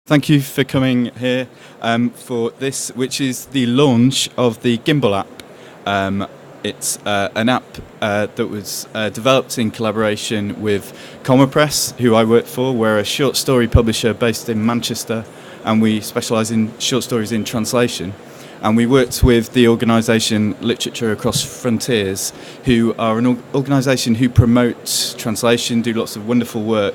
Thank you for coming here for this, which is the launch of the Gimbal app. It's an app that was developed in collaboration with Comma Press, who I work for. We're a short story publisher based in Manchester, and we specialise in short stories in translation. And we worked with the organisation Literature Across Frontiers, who are an organisation who promotes translation, do lots of wonderful work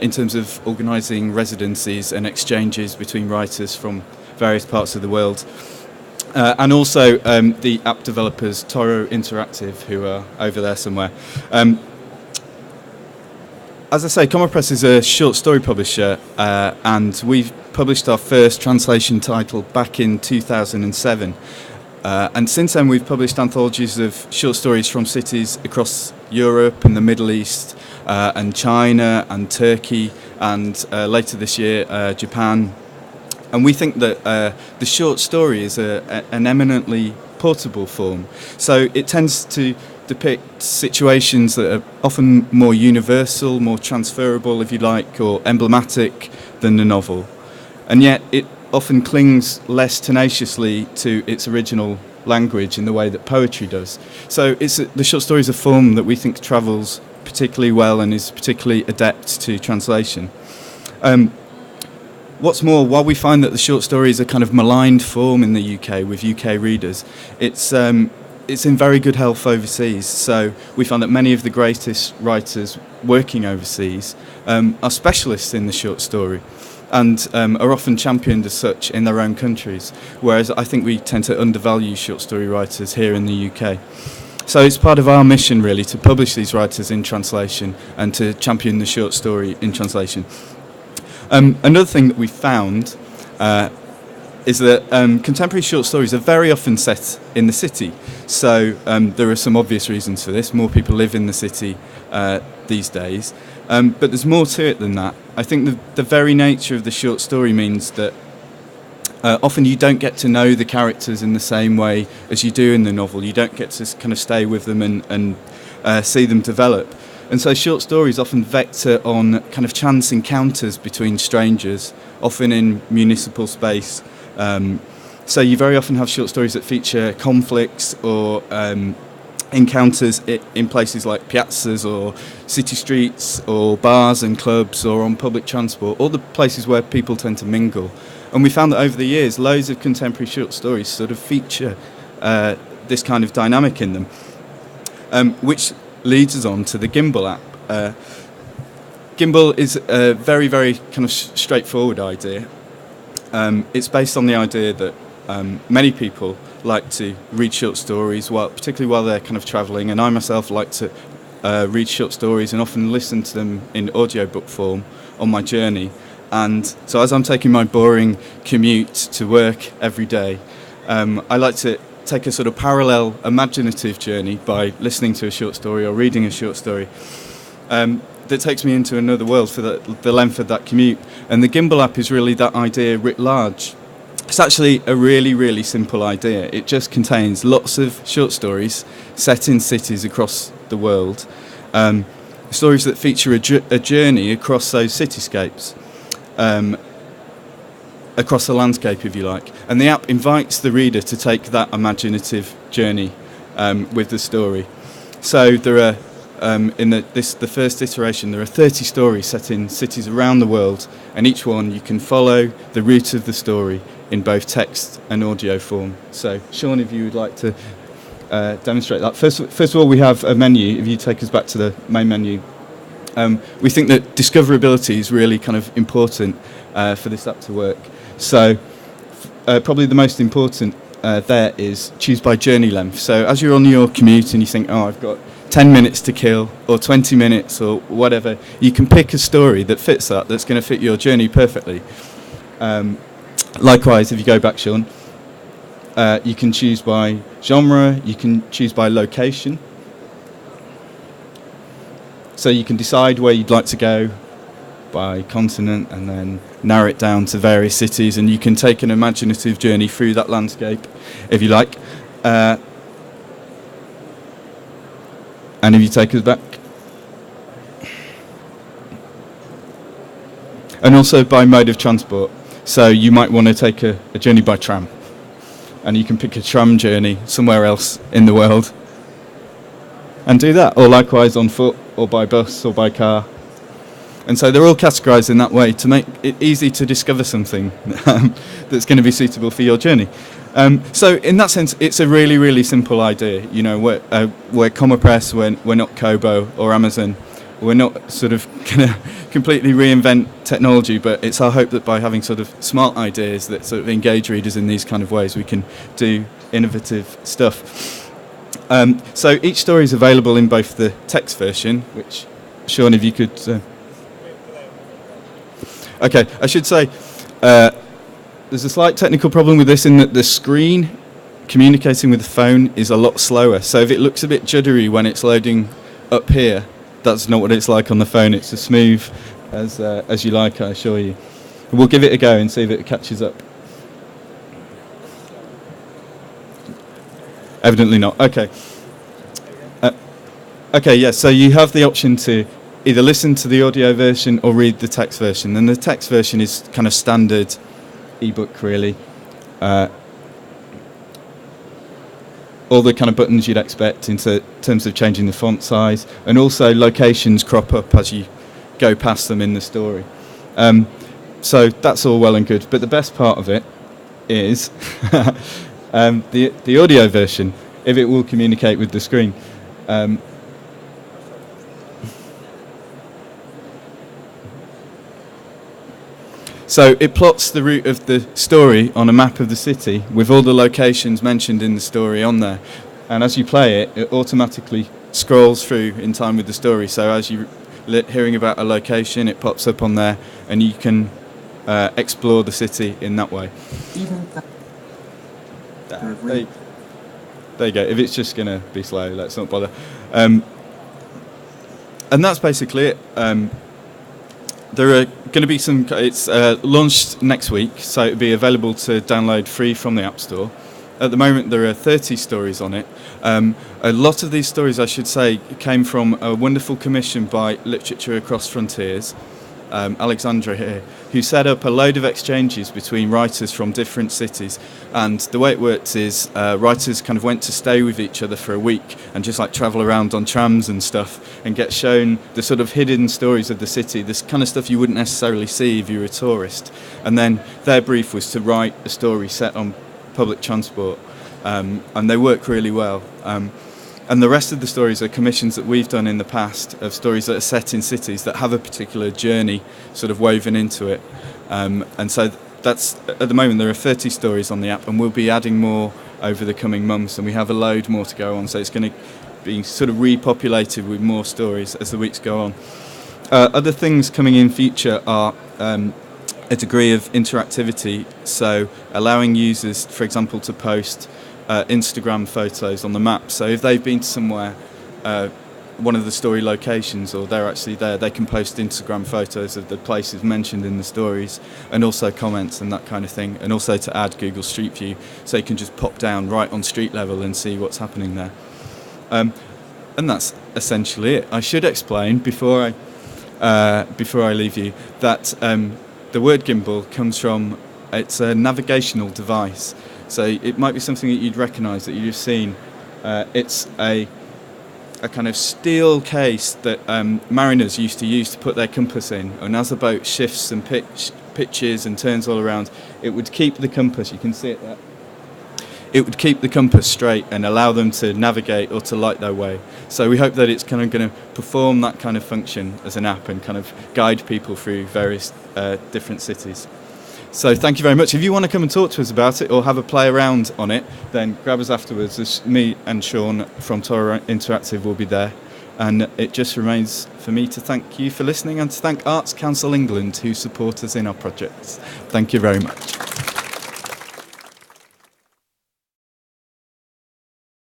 in terms of organising residencies and exchanges between writers from various parts of the world. And also the app developers Toro Interactive, who are over there somewhere. As I say, Comma Press is a short story publisher, and we've published our first translation title back in 2007. And since then we've published anthologies of short stories from cities across Europe and the Middle East, and China and Turkey, and later this year Japan. And we think that the short story is an eminently portable form. So it tends to depict situations that are often more universal, more transferable, if you like, or emblematic than the novel. And yet it often clings less tenaciously to its original language in the way that poetry does. So the short story is a form that we think travels particularly well and is particularly adept to translation. What's more, while we find that the short story is a kind of maligned form in the UK with UK readers, it's in very good health overseas. So we find that many of the greatest writers working overseas are specialists in the short story, and are often championed as such in their own countries, whereas I think we tend to undervalue short story writers here in the UK. So it's part of our mission, really, to publish these writers in translation and to champion the short story in translation. Another thing that we found is that contemporary short stories are very often set in the city. So there are some obvious reasons for this. More people live in the city these days. But there's more to it than that. I think the very nature of the short story means that often you don't get to know the characters in the same way as you do in the novel. You don't get to kind of stay with them and see them develop. And so short stories often vector on kind of chance encounters between strangers, often in municipal space. So you very often have short stories that feature conflicts or encounters in places like piazzas or city streets or bars and clubs or on public transport, all the places where people tend to mingle. And we found that over the years, loads of contemporary short stories sort of feature this kind of dynamic in them, which leads us on to the Gimbal app. Gimbal is a very, very kind of straightforward idea. It's based on the idea that many people like to read short stories, particularly while they're kind of travelling, and I myself like to read short stories and often listen to them in audiobook form on my journey. And so as I'm taking my boring commute to work every day, I like to take a sort of parallel imaginative journey by listening to a short story or reading a short story that takes me into another world for the length of that commute. And the Gimbal app is really that idea writ large. It's actually a really, really simple idea. It just contains lots of short stories set in cities across the world, stories that feature a journey across those cityscapes, across the landscape, if you like. And the app invites the reader to take that imaginative journey with the story. So there are, in the first iteration, there are 30 stories set in cities around the world, and each one you can follow the route of the story in both text and audio form. So, Sean, if you would like to demonstrate that. First of all, we have a menu. If you take us back to the main menu. We think that discoverability is really kind of important for this app to work. So probably the most important there is choose by journey length. So as you're on your commute and you think, oh, I've got 10 minutes to kill or 20 minutes or whatever, you can pick a story that fits that's going to fit your journey perfectly. Likewise, if you go back, Sean, you can choose by genre, you can choose by location. So you can decide where you'd like to go by continent and then narrow it down to various cities, and you can take an imaginative journey through that landscape, if you like. And if you take us back. and also by mode of transport. So you might want to take a journey by tram, and you can pick a tram journey somewhere else in the world and do that, or likewise on foot, or by bus, or by car. And so they're all categorised in that way to make it easy to discover something that's going to be suitable for your journey. So in that sense, it's a really, really simple idea. You know, we're Comma Press, we're not Kobo or Amazon. We're not sort of going to completely reinvent technology, but it's our hope that by having sort of smart ideas that sort of engage readers in these kind of ways, we can do innovative stuff. So each story is available in both the text version, which, Sean, if you could... Okay, I should say there's a slight technical problem with this in that the screen communicating with the phone is a lot slower. So if it looks a bit juddery when it's loading up here, that's not what it's like on the phone. It's as smooth as you like, I assure you. We'll give it a go and see if it catches up. Evidently not. Okay. Okay, yeah, so you have the option to either listen to the audio version or read the text version. And the text version is kind of standard ebook, really. All the kind of buttons you'd expect in terms of changing the font size, and also locations crop up as you go past them in the story. So that's all well and good, but the best part of it is the audio version, if it will communicate with the screen. So it plots the route of the story on a map of the city with all the locations mentioned in the story on there. And as you play it, it automatically scrolls through in time with the story. So as you're hearing about a location, it pops up on there, and you can explore the city in that way. There you go. If it's just going to be slow, let's not bother. And that's basically it. There are going to be some... It's launched next week, so it'll be available to download free from the App Store. At the moment, there are 30 stories on it. A lot of these stories, I should say, came from a wonderful commission by Literature Across Frontiers, Alexandra here, who set up a load of exchanges between writers from different cities. And the way it works is writers kind of went to stay with each other for a week and just like travel around on trams and stuff and get shown the sort of hidden stories of the city, this kind of stuff you wouldn't necessarily see if you were a tourist. And then their brief was to write a story set on public transport, and they work really well. And the rest of the stories are commissions that we've done in the past of stories that are set in cities that have a particular journey sort of woven into it. And so that's, at the moment, there are 30 stories on the app, and we'll be adding more over the coming months, and we have a load more to go on. So it's going to be sort of repopulated with more stories as the weeks go on. Other things coming in future are a degree of interactivity, so allowing users, for example, to post Instagram photos on the map. So if they've been to somewhere, one of the story locations, or they're actually there, they can post Instagram photos of the places mentioned in the stories, and also comments and that kind of thing, and also to add Google Street View, so you can just pop down right on street level and see what's happening there. And that's essentially it. I should explain before I leave you that the word gimbal comes from, it's a navigational device. So it might be something that you'd recognise, that you've seen. It's a kind of steel case that mariners used to use to put their compass in. And as the boat shifts and pitches and turns all around, it would keep the compass, you can see it there, it would keep the compass straight and allow them to navigate or to light their way. So we hope that it's kind of going to perform that kind of function as an app and kind of guide people through various different cities. So thank you very much. If you want to come and talk to us about it or have a play around on it, then grab us afterwards. There's me and Sean from Tora Interactive will be there. And it just remains for me to thank you for listening and to thank Arts Council England, who support us in our projects. Thank you very much.